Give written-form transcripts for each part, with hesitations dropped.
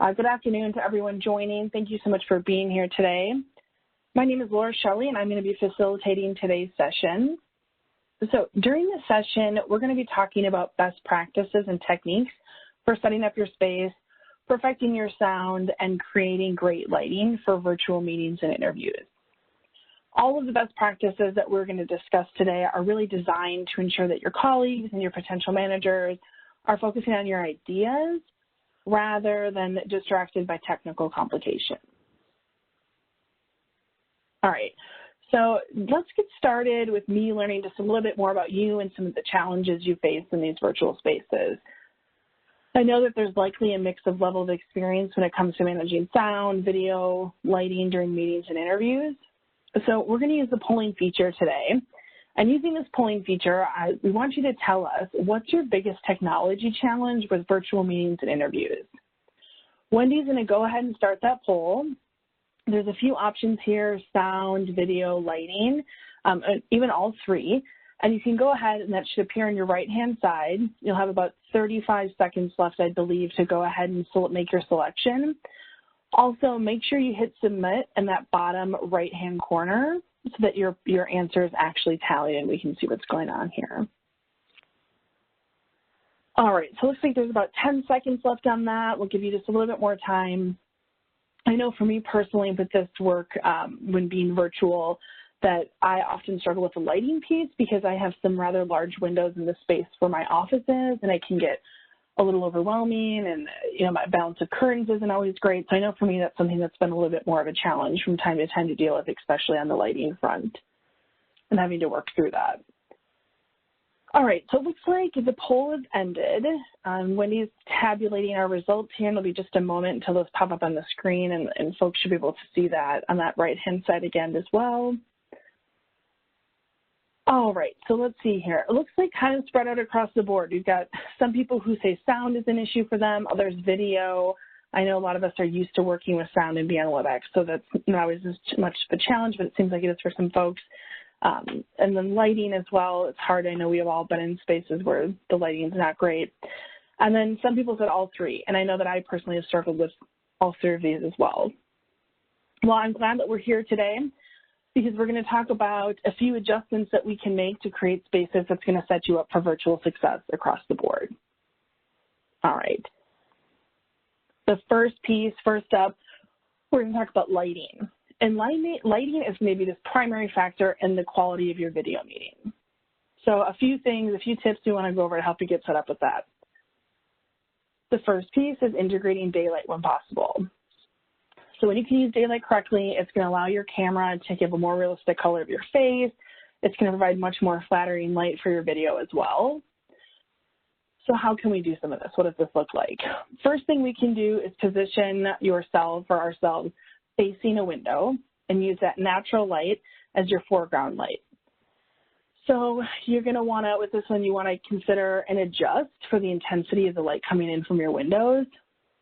Good afternoon to everyone joining. Thank you so much for being here today. My name is Laura Shelley, and I'm going to be facilitating today's session. So during this session, we're going to be talking about best practices and techniques for setting up your space, perfecting your sound, and creating great lighting for virtual meetings and interviews. All of the best practices that we're going to discuss today are really designed to ensure that your colleagues and your potential managers are focusing on your ideas rather than distracted by technical complications. All right, so let's get started with me learning just a little bit more about you and some of the challenges you face in these virtual spaces. I know that there's likely a mix of level of experience when it comes to managing sound, video, lighting during meetings and interviews. So we're going to use the polling feature today. And using this polling feature, we want you to tell us what's your biggest technology challenge with virtual meetings and interviews. Wendy's going to go ahead and start that poll. There's a few options here: sound, video, lighting, even all three. And you can go ahead, and that should appear on your right-hand side. You'll have about 35 seconds left, I believe, to go ahead and make your selection. Also, make sure you hit submit in that bottom right-hand corner so that your answer is actually tallied and we can see what's going on here. All right, so it looks like there's about 10 seconds left on that. We'll give you just a little bit more time. I know for me personally with this work, when being virtual, that I often struggle with the lighting piece because I have some rather large windows in the space where my office is, and it can get a little overwhelming, and my balance of curtains isn't always great. So I know for me that's something that's been a little bit more of a challenge from time to time to deal with, especially on the lighting front, and having to work through that. All right, so it looks like the poll has ended. Wendy's tabulating our results here, and it'll be just a moment until those pop up on the screen, and folks should be able to see that on that right-hand side again as well. All right, so let's see here. It looks like kind of spread out across the board. We've got some people who say sound is an issue for them, others video. I know a lot of us are used to working with sound in analytics, so that's not always as much of a challenge, but it seems like it is for some folks. And then lighting as well, it's hard. I know we have all been in spaces where the lighting is not great. And then some people said all three, and I know that I personally have struggled with all three of these as well. Well, I'm glad that we're here today, because we're going to talk about a few adjustments that we can make to create spaces that's going to set you up for virtual success across the board. All right. The first up, we're going to talk about lighting. And lighting is maybe this primary factor in the quality of your video meeting. So a few tips we want to go over to help you get set up with that. The first piece is integrating daylight when possible. So when you can use daylight correctly, it's going to allow your camera to give a more realistic color of your face. It's going to provide much more flattering light for your video as well. So how can we do some of this? What does this look like? First thing we can do is position yourself or ourselves facing a window and use that natural light as your foreground light. So you're going to want to, with this one, you want to consider and adjust for the intensity of the light coming in from your windows.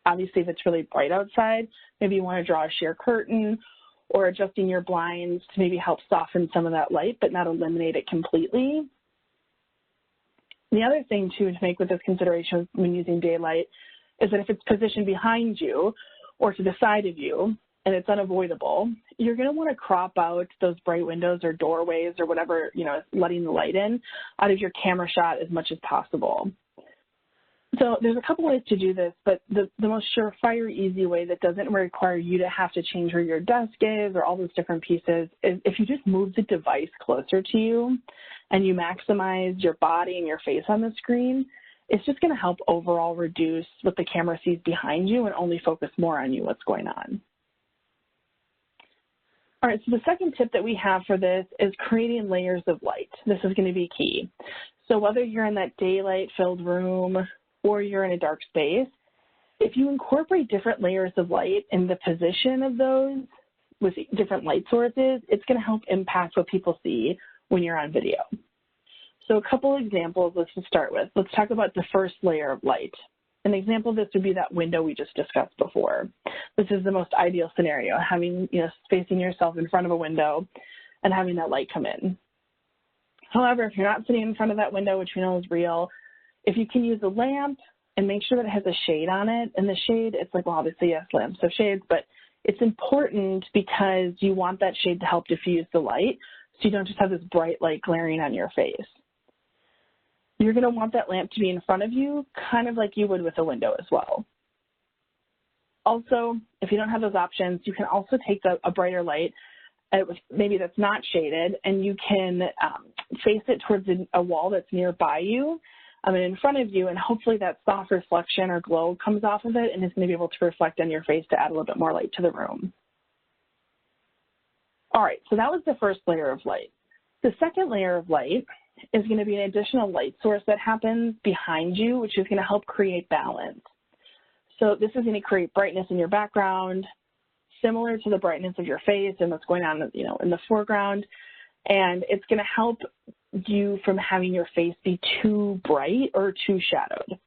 Obviously, if it's really bright outside, maybe you want to draw a sheer curtain or adjusting your blinds to maybe help soften some of that light, but not eliminate it completely. The other thing, too, to make with this consideration when using daylight is that if it's positioned behind you or to the side of you and it's unavoidable, you're going to want to crop out those bright windows or doorways or whatever, is letting the light in out of your camera shot as much as possible. So there's a couple ways to do this, but the most surefire, easy way that doesn't require you to have to change where your desk is or all those different pieces is if you just move the device closer to you and you maximize your body and your face on the screen, it's just going to help overall reduce what the camera sees behind you and only focus more on you, what's going on. All right, so the second tip that we have for this is creating layers of light. This is going to be key. So whether you're in that daylight-filled room or you're in a dark space, if you incorporate different layers of light in the position of those with different light sources, it's going to help impact what people see when you're on video. So a couple examples, let's just start with. Let's talk about the first layer of light. An example of this would be that window we just discussed before. This is the most ideal scenario, having, spacing yourself in front of a window and having that light come in. However, if you're not sitting in front of that window, which we know is real, if you can use a lamp, and make sure that it has a shade on it. And the shade, it's like, well, obviously, yes, lamps have shades, but it's important because you want that shade to help diffuse the light so you don't just have this bright light glaring on your face. You're going to want that lamp to be in front of you, kind of like you would with a window as well. Also, if you don't have those options, you can also take a brighter light, maybe that's not shaded, and you can face it towards a wall that's nearby you and in front of you, and hopefully that soft reflection or glow comes off of it and is going to be able to reflect on your face to add a little bit more light to the room. All right, so that was the first layer of light. The second layer of light is going to be an additional light source that happens behind you, which is going to help create balance. So this is going to create brightness in your background, similar to the brightness of your face and what's going on, in the foreground. And it's going to help you from having your face be too bright or too shadowed.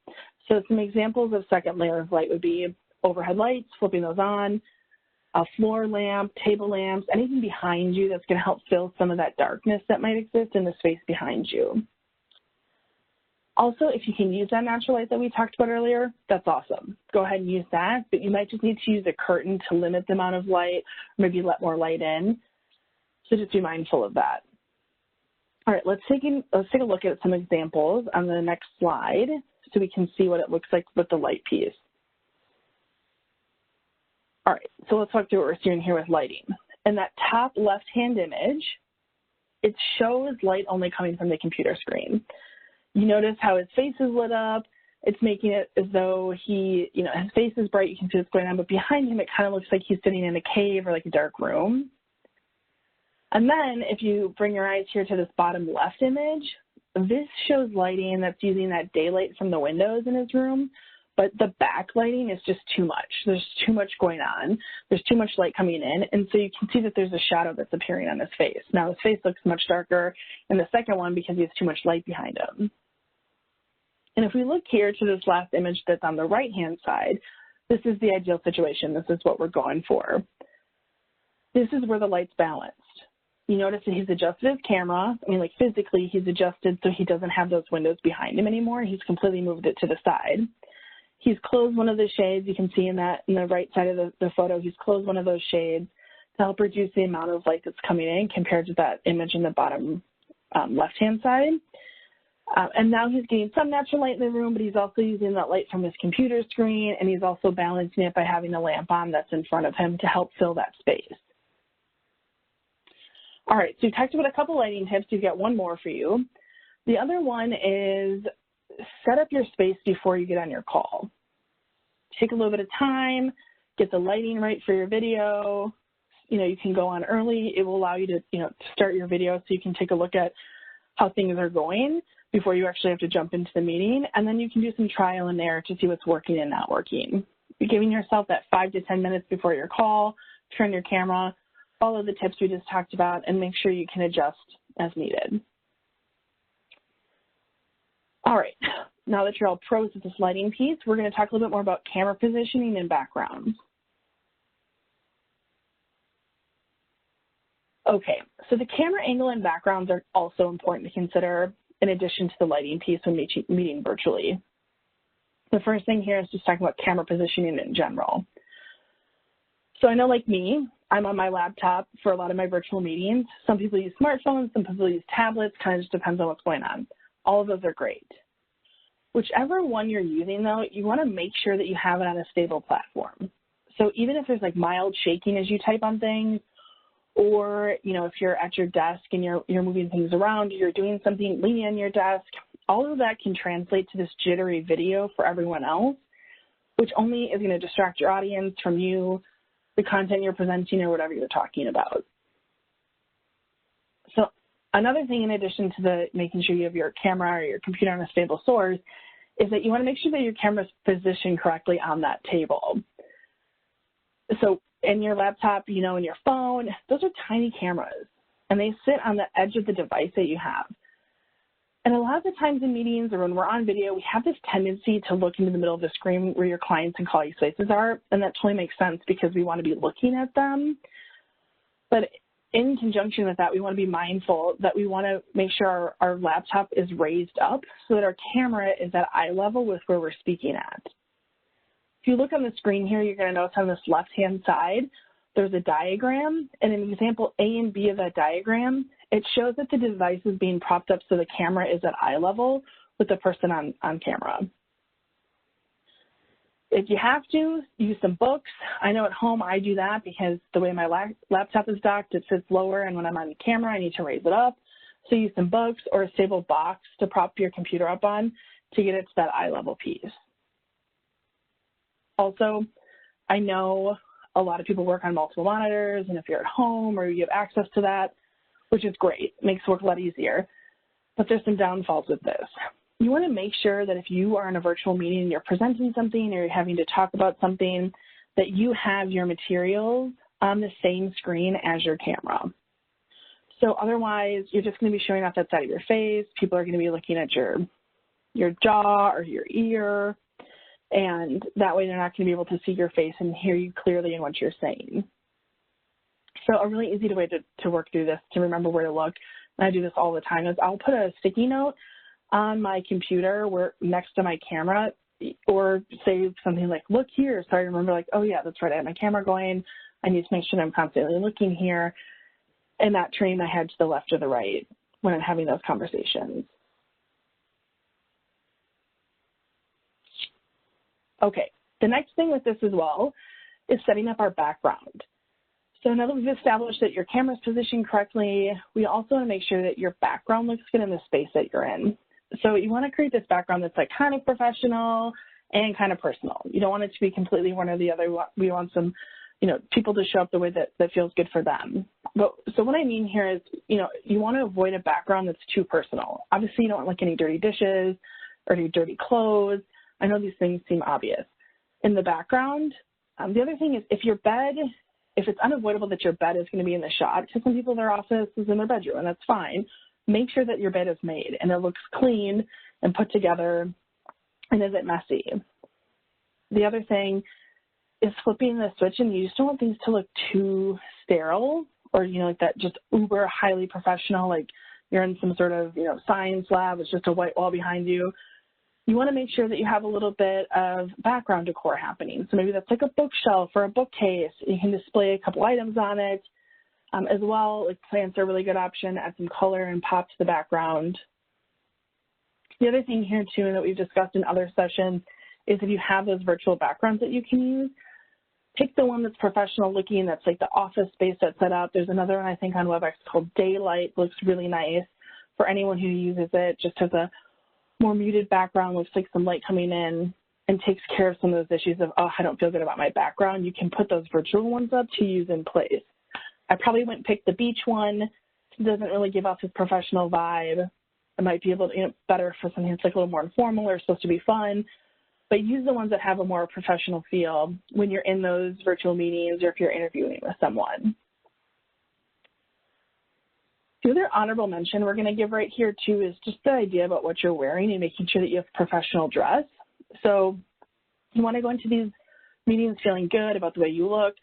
So some examples of second layer of light would be overhead lights, flipping those on, a floor lamp, table lamps, anything behind you that's going to help fill some of that darkness that might exist in the space behind you. Also, if you can use that natural light that we talked about earlier, that's awesome. Go ahead and use that, but you might just need to use a curtain to limit the amount of light, or maybe let more light in. So just be mindful of that. All right, let's take a look at some examples on the next slide so we can see what it looks like with the light piece. All right, so let's talk through what we're seeing here with lighting. In that top left-hand image, it shows light only coming from the computer screen. You notice how his face is lit up. It's making it as though his face is bright. You can see what's going on, but behind him, it kind of looks like he's sitting in a cave or like a dark room. And then if you bring your eyes here to this bottom left image, this shows lighting that's using that daylight from the windows in his room, but the backlighting is just too much. There's too much going on. There's too much light coming in, and so you can see that there's a shadow that's appearing on his face. Now, his face looks much darker in the second one because he has too much light behind him. And if we look here to this last image that's on the right-hand side, this is the ideal situation. This is what we're going for. This is where the light's balanced. You notice that he's adjusted his camera. Like physically, he's adjusted so he doesn't have those windows behind him anymore. He's completely moved it to the side. He's closed one of the shades. You can see in the right side of the photo, he's closed one of those shades to help reduce the amount of light that's coming in compared to that image in the bottom left-hand side. And now he's getting some natural light in the room, but he's also using that light from his computer screen, and he's also balancing it by having a lamp on that's in front of him to help fill that space. All right, so we talked about a couple lighting tips. You've got one more for you. The other one is set up your space before you get on your call. Take a little bit of time, get the lighting right for your video. You can go on early. It will allow you to, start your video so you can take a look at how things are going before you actually have to jump into the meeting. And then you can do some trial and error to see what's working and not working. You're giving yourself that 5 to 10 minutes before your call, turn your camera, follow the tips we just talked about, and make sure you can adjust as needed. All right, now that you're all pros with this lighting piece, we're going to talk a little bit more about camera positioning and backgrounds. Okay, so the camera angle and backgrounds are also important to consider in addition to the lighting piece when meeting virtually. The first thing here is just talking about camera positioning in general. So I know, like me, I'm on my laptop for a lot of my virtual meetings. Some people use smartphones, some people use tablets, kind of just depends on what's going on. All of those are great. Whichever one you're using, though, you want to make sure that you have it on a stable platform. So even if there's like mild shaking as you type on things, or if you're at your desk and you're moving things around, you're doing something leaning on your desk, all of that can translate to this jittery video for everyone else, which only is going to distract your audience from you, the content you're presenting, or whatever you're talking about. So another thing in addition to making sure you have your camera or your computer on a stable source is that you want to make sure that your camera's positioned correctly on that table. So in your laptop, and your phone, those are tiny cameras, and they sit on the edge of the device that you have. And a lot of the times in meetings or when we're on video, we have this tendency to look into the middle of the screen where your clients and colleagues' faces are, and that totally makes sense because we want to be looking at them. But in conjunction with that, we want to be mindful that we want to make sure our laptop is raised up so that our camera is at eye level with where we're speaking at. If you look on the screen here, you're going to notice on this left-hand side, there's a diagram, and in example A and B of that diagram, it shows that the device is being propped up so the camera is at eye level with the person on camera. If you have to, use some books. I know at home I do that because the way my laptop is docked, it sits lower, and when I'm on camera, I need to raise it up. So use some books or a stable box to prop your computer up on to get it to that eye level piece. Also, I know a lot of people work on multiple monitors, and if you're at home or you have access to that, which is great, it makes work a lot easier, but there's some downfalls with this. You want to make sure that if you are in a virtual meeting and you're presenting something or you're having to talk about something, that you have your materials on the same screen as your camera. So otherwise, you're just going to be showing off that side of your face. People are going to be looking at your jaw or your ear, and that way they're not going to be able to see your face and hear you clearly in what you're saying. So a really easy way to work through this, to remember where to look, and I do this all the time, is I'll put a sticky note on my computer where next to my camera, or say something like, look here, so I remember like, oh yeah, that's right, I have my camera going, I need to make sure that I'm constantly looking here, and that train I head to the left or the right when I'm having those conversations. Okay, the next thing with this as well is setting up our background. So now that we've established that your camera's positioned correctly, we also want to make sure that your background looks good in the space that you're in. So you want to create this background that's like kind of professional and kind of personal. You don't want it to be completely one or the other. We want some, people to show up the way that feels good for them. But so what I mean here is, you want to avoid a background that's too personal. Obviously, you don't want like any dirty dishes or any dirty clothes. I know these things seem obvious. In the background, the other thing is if it's unavoidable that your bed is going to be in the shot, because some people, their office is in their bedroom, and that's fine. Make sure that your bed is made and it looks clean and put together and isn't messy. The other thing is flipping the switch, and you just don't want things to look too sterile or, like that just uber highly professional, like you're in some sort of, science lab, it's just a white wall behind you. You want to make sure that you have a little bit of background decor happening. So maybe that's like a bookshelf or a bookcase. You can display a couple items on it. As well, like plants are a really good option. Add some color and pop to the background. The other thing here too, and that we've discussed in other sessions, is if you have those virtual backgrounds that you can use, pick the one that's professional looking, that's like the office space that's set up. There's another one I think on WebEx called Daylight, looks really nice for anyone who uses it. Just has a more muted background, looks like some light coming in, and takes care of some of those issues of, oh, I don't feel good about my background. You can put those virtual ones up to use in place. I probably wouldn't pick the beach one. It doesn't really give off this professional vibe. It might be able to, better for something that's like a little more informal or supposed to be fun, but use the ones that have a more professional feel when you're in those virtual meetings or if you're interviewing with someone. The other honorable mention we're going to give right here too is just the idea about what you're wearing and making sure that you have professional dress. So you want to go into these meetings feeling good about the way you look.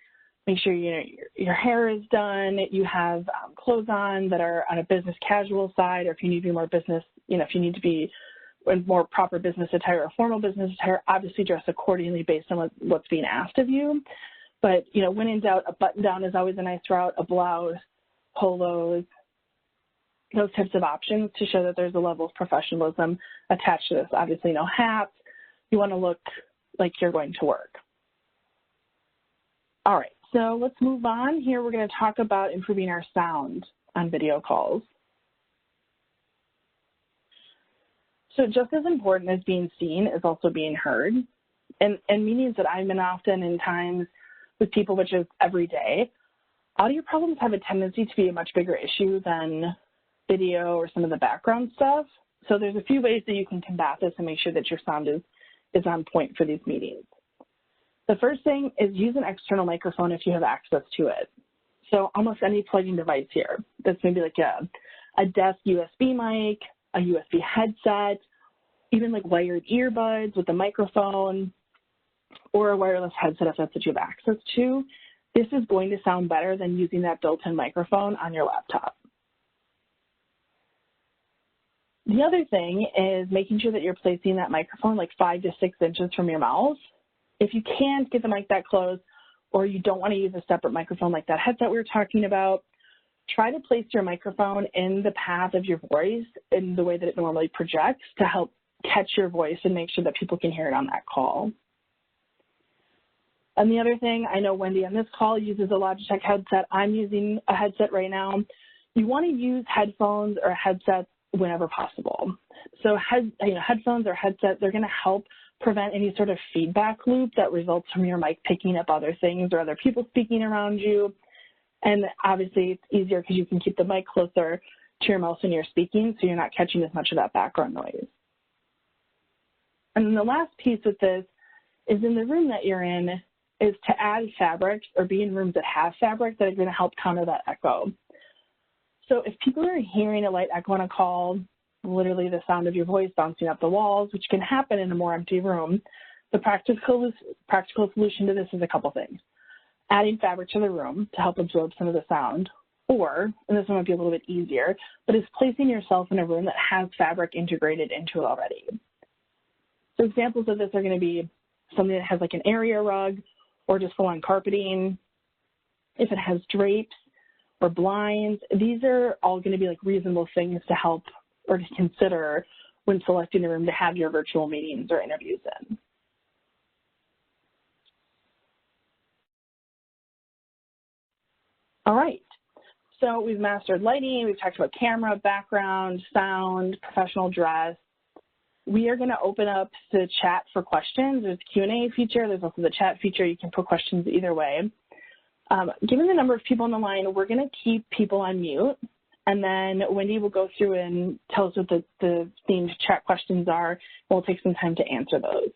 Make sure your hair is done, you have clothes on that are on a business casual side, or if you need to be more business, if you need to be in more proper business attire or formal business attire, obviously dress accordingly based on what's being asked of you. But, when in doubt, a button down is always a nice route, a blouse, polos, those types of options to show that there's a level of professionalism attached to this. Obviously no hats. You want to look like you're going to work. All right. So let's move on. Here we're going to talk about improving our sound on video calls. So just as important as being seen is also being heard. And meetings that I'm in often in times with people, which is every day, audio problems have a tendency to be a much bigger issue than video or some of the background stuff. So there's a few ways that you can combat this and make sure that your sound is on point for these meetings. The first thing is use an external microphone if you have access to it. So almost any plug-in device here. That's maybe like a desk USB mic, a USB headset, even like wired earbuds with a microphone, or a wireless headset if that's what you have access to. this is going to sound better than using that built-in microphone on your laptop. The other thing is making sure that you're placing that microphone like 5 to 6 inches from your mouth. If you can't get the mic that close, or you don't want to use a separate microphone like that headset we were talking about, try to place your microphone in the path of your voice in the way that it normally projects to help catch your voice and make sure that people can hear it on that call. And the other thing, I know Wendy on this call uses a Logitech headset. I'm using a headset right now. You want to use headphones or headsets whenever possible. So headphones or headsets, they're going to help prevent any sort of feedback loop that results from your mic picking up other things or other people speaking around you. And obviously it's easier because you can keep the mic closer to your mouth when you're speaking, so you're not catching as much of that background noise. And then the last piece with this is in the room that you're in is to add fabrics or be in rooms that have fabric that are going to help counter that echo. So if people are hearing a light echo on a call, literally the sound of your voice bouncing up the walls, which can happen in a more empty room, the practical solution to this is a couple things. Adding fabric to the room to help absorb some of the sound, or, and this one might be a little bit easier, but is placing yourself in a room that has fabric integrated into it already. So examples of this are going to be something that has like an area rug or just full-on carpeting. If it has drapes or blinds, these are all going to be like reasonable things to help or to consider when selecting a room to have your virtual meetings or interviews in. All right, so we've mastered lighting, we've talked about camera, background, sound, professional dress. We are going to open up the chat for questions. There's a Q&A feature, there's also the chat feature. You can put questions either way. Given the number of people on the line, we're going to keep people on mute, and then Wendy will go through and tell us what the themed chat questions are, and we'll take some time to answer those.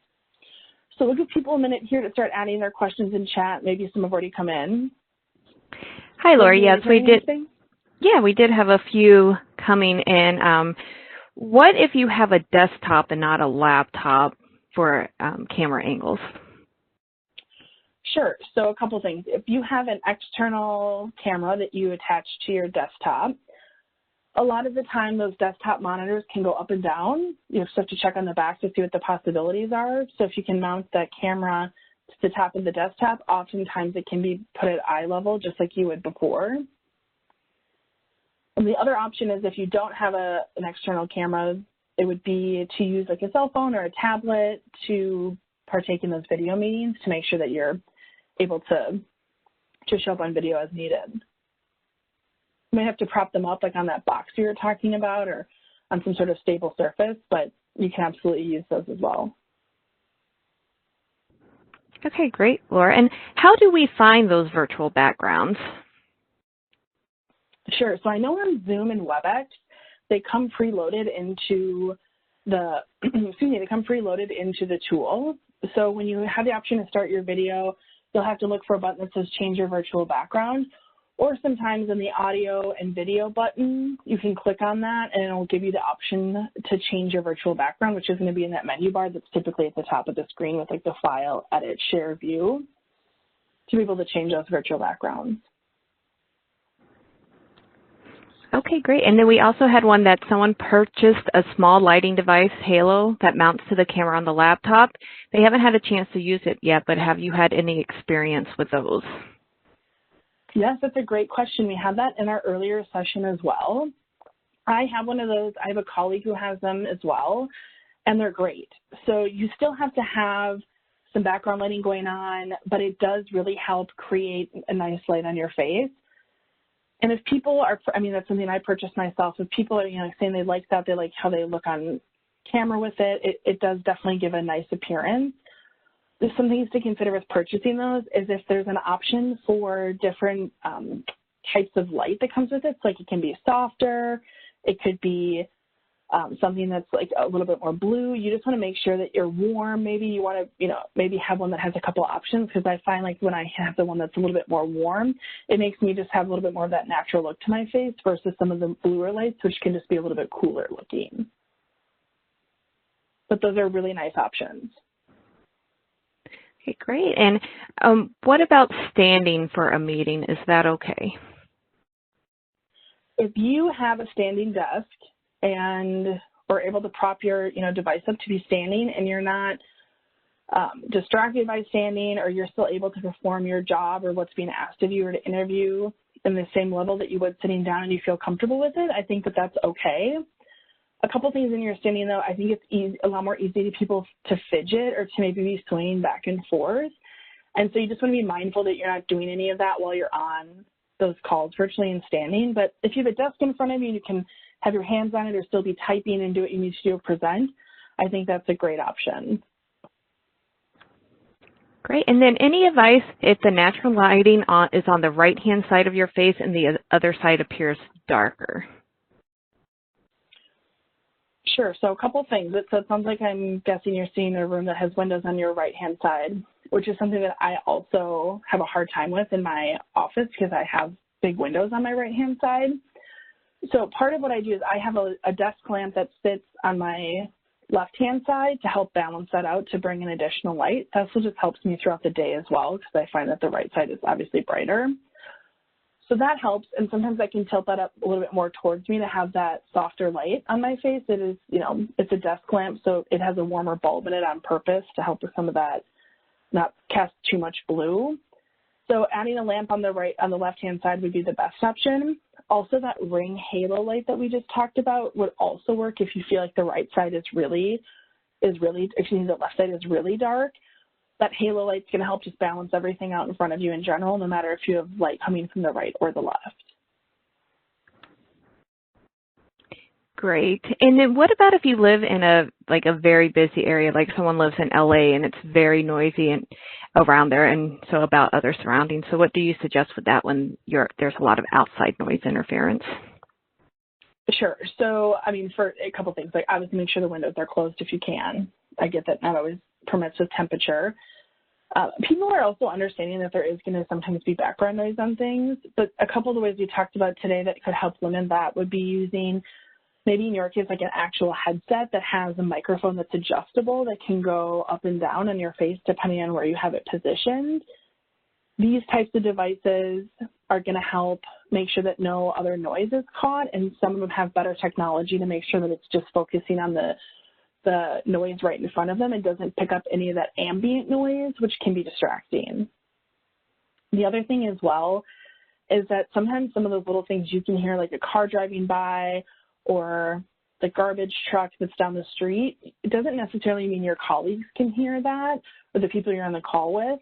So we'll give people a minute here to start adding their questions in chat. Maybe some have already come in. Hi, Lori. Yes, we did. Yeah, we did have a few coming in. What if you have a desktop and not a laptop for camera angles? Sure. So a couple things. If you have an external camera that you attach to your desktop, a lot of the time those desktop monitors can go up and down. You just have to check on the back to see what the possibilities are. So if you can mount that camera to the top of the desktop, oftentimes it can be put at eye level just like you would before. And the other option is if you don't have an external camera, it would be to use like a cell phone or a tablet to partake in those video meetings to make sure that you're able to show up on video as needed. You may have to prop them up like on that box you were talking about or on some sort of stable surface, but you can absolutely use those as well. Okay, great, Laura. And how do we find those virtual backgrounds? Sure. So I know on Zoom and WebEx, they come preloaded into the, they come preloaded into the tool. So when you have the option to start your video, you'll have to look for a button that says change your virtual background. Or sometimes in the audio and video button, you can click on that and it'll give you the option to change your virtual background, which is going to be in that menu bar that's typically at the top of the screen with like the file, edit, share, view, to be able to change those virtual backgrounds. Okay, great. And then we also had one that someone purchased a small lighting device, Halo, that mounts to the camera on the laptop. They haven't had a chance to use it yet, but have you had any experience with those? Yes, that's a great question. We had that in our earlier session as well. I have one of those. I have a colleague who has them as well, and they're great. So you still have to have some background lighting going on, but it does really help create a nice light on your face. And if people are, I mean, that's something I purchased myself. If people are, saying they like that, they like how they look on camera with it, it does definitely give a nice appearance. There's some things to consider with purchasing those is if there's an option for different types of light that comes with it. So like it can be softer, it could be something that's like a little bit more blue. You just want to make sure that you're warm. Maybe you want to, maybe have one that has a couple options, because I find like when I have the one that's a little bit more warm, it makes me just have a little bit more of that natural look to my face versus some of the bluer lights, which can just be a little bit cooler looking. But those are really nice options. Okay, great. And what about standing for a meeting? Is that okay? If you have a standing desk and are able to prop your device up to be standing, and you're not distracted by standing, or you're still able to perform your job or what's being asked of you or to interview in the same level that you would sitting down, and you feel comfortable with it, I think that that's okay. A couple things when you're standing, though, I think it's a lot more easy to people to fidget or to maybe be swinging back and forth. And so you just want to be mindful that you're not doing any of that while you're on those calls virtually and standing. But if you have a desk in front of you and you can have your hands on it or still be typing and do what you need to do to present, I think that's a great option. Great. And then any advice if the natural lighting is on the right-hand side of your face and the other side appears darker? Sure. So a couple things. So it sounds like I'm guessing you're seeing a room that has windows on your right-hand side, which is something that I also have a hard time with in my office because I have big windows on my right-hand side. So part of what I do is I have a desk lamp that sits on my left-hand side to help balance that out to bring in additional light. That also just helps me throughout the day as well because I find that the right side is obviously brighter. So that helps, and sometimes I can tilt that up a little bit more towards me to have that softer light on my face. It is, it's a desk lamp, so it has a warmer bulb in it on purpose to help with some of that, not cast too much blue. So adding a lamp on the left-hand side would be the best option. Also, that ring halo light that we just talked about would also work if you feel like the right side the left side is really dark. That halo light's going to help just balance everything out in front of you in general, no matter if you have light coming from the right or the left. Great. And then what about if you live in a very busy area, like someone lives in LA and it's very noisy and around there, and so about other surroundings? So what do you suggest with that when there's a lot of outside noise interference? Sure. So, for a couple things, like obviously make sure the windows are closed if you can. I get that not always permits with temperature. People are also understanding that there is going to sometimes be background noise on things, but a couple of the ways we talked about today that could help limit that would be using, maybe in your case, like an actual headset that has a microphone that's adjustable that can go up and down on your face depending on where you have it positioned. These types of devices are going to help make sure that no other noise is caught, and some of them have better technology to make sure that it's just focusing on the noise right in front of them and doesn't pick up any of that ambient noise, which can be distracting. The other thing as well is that sometimes some of those little things you can hear, like a car driving by or the garbage truck that's down the street, it doesn't necessarily mean your colleagues can hear that or the people you're on the call with.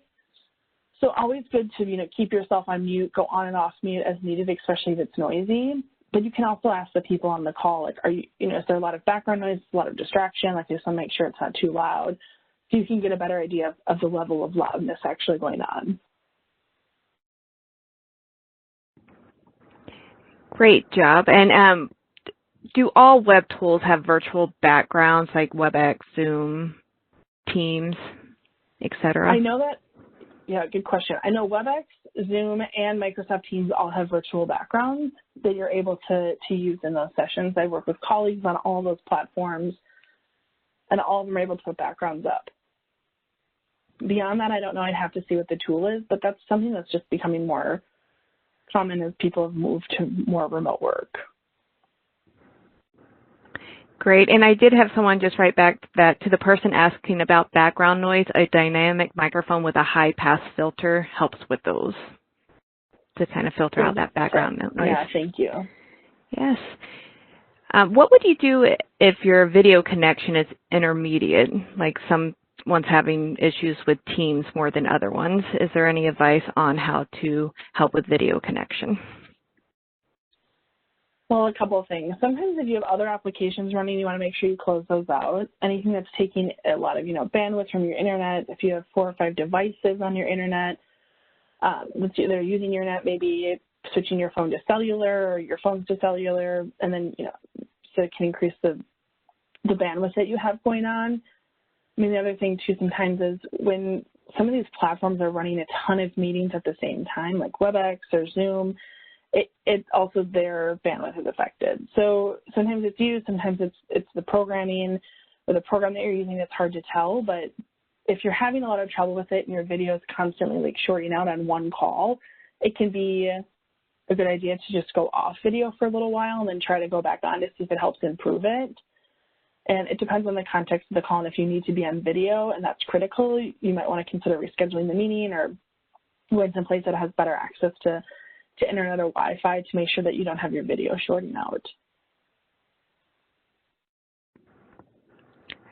So always good to, keep yourself on mute, go on and off mute as needed, especially if it's noisy. But you can also ask the people on the call, like, is there a lot of background noise, a lot of distraction? Like, just want to make sure it's not too loud, so you can get a better idea of the level of loudness actually going on. Great job. And do all web tools have virtual backgrounds like WebEx, Zoom, Teams, etc.? I know that. Yeah, good question. I know WebEx, Zoom, and Microsoft Teams all have virtual backgrounds that you're able to use in those sessions. I work with colleagues on all those platforms, and all of them are able to put backgrounds up. Beyond that, I don't know. I'd have to see what the tool is, but that's something that's just becoming more common as people have moved to more remote work. Great. And I did have someone just write back that to the person asking about background noise, a dynamic microphone with a high pass filter helps with those to kind of filter out that background noise. Yeah, thank you. Yes. What would you do if your video connection is intermediate, like someone's having issues with Teams more than other ones? Is there any advice on how to help with video connection? Well, a couple of things. Sometimes if you have other applications running, you want to make sure you close those out. Anything that's taking a lot of, bandwidth from your internet, if you have 4 or 5 devices on your internet, they're using your internet, maybe switching your phone to cellular or your phones to cellular, and then, so it can increase the bandwidth that you have going on. The other thing too sometimes is when some of these platforms are running a ton of meetings at the same time, like WebEx or Zoom, it also their bandwidth is affected. So sometimes it's you, sometimes it's the programming or the program that you're using that's hard to tell, but if you're having a lot of trouble with it and your video is constantly like shorting out on one call, it can be a good idea to just go off video for a little while and then try to go back on to see if it helps improve it. And it depends on the context of the call, and if you need to be on video and that's critical, you might want to consider rescheduling the meeting or going someplace that has better access to internet or Wi-Fi to make sure that you don't have your video shorting out.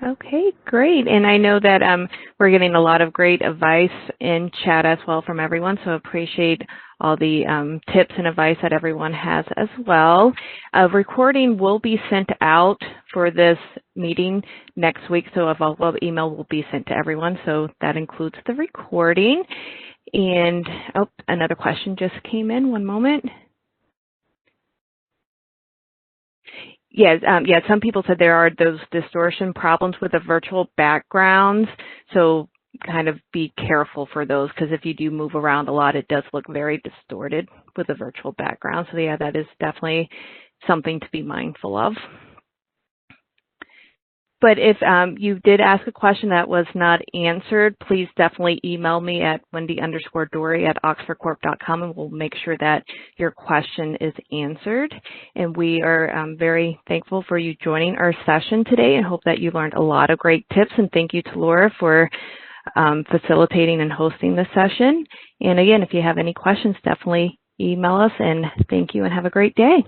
Okay, great. And I know that we're getting a lot of great advice in chat as well from everyone, so appreciate all the tips and advice that everyone has as well. A recording will be sent out for this meeting next week, so a follow-up email will be sent to everyone, so that includes the recording. And, oh, another question just came in. One moment. Yes, some people said there are those distortion problems with the virtual backgrounds, so kind of be careful for those, because if you do move around a lot, it does look very distorted with the virtual background. So yeah, that is definitely something to be mindful of. But if you did ask a question that was not answered, please definitely email me at wendy_dory@oxfordcorp.com, and we'll make sure that your question is answered. And we are very thankful for you joining our session today and hope that you learned a lot of great tips. And thank you to Laura for facilitating and hosting this session. And again, if you have any questions, definitely email us. And thank you and have a great day.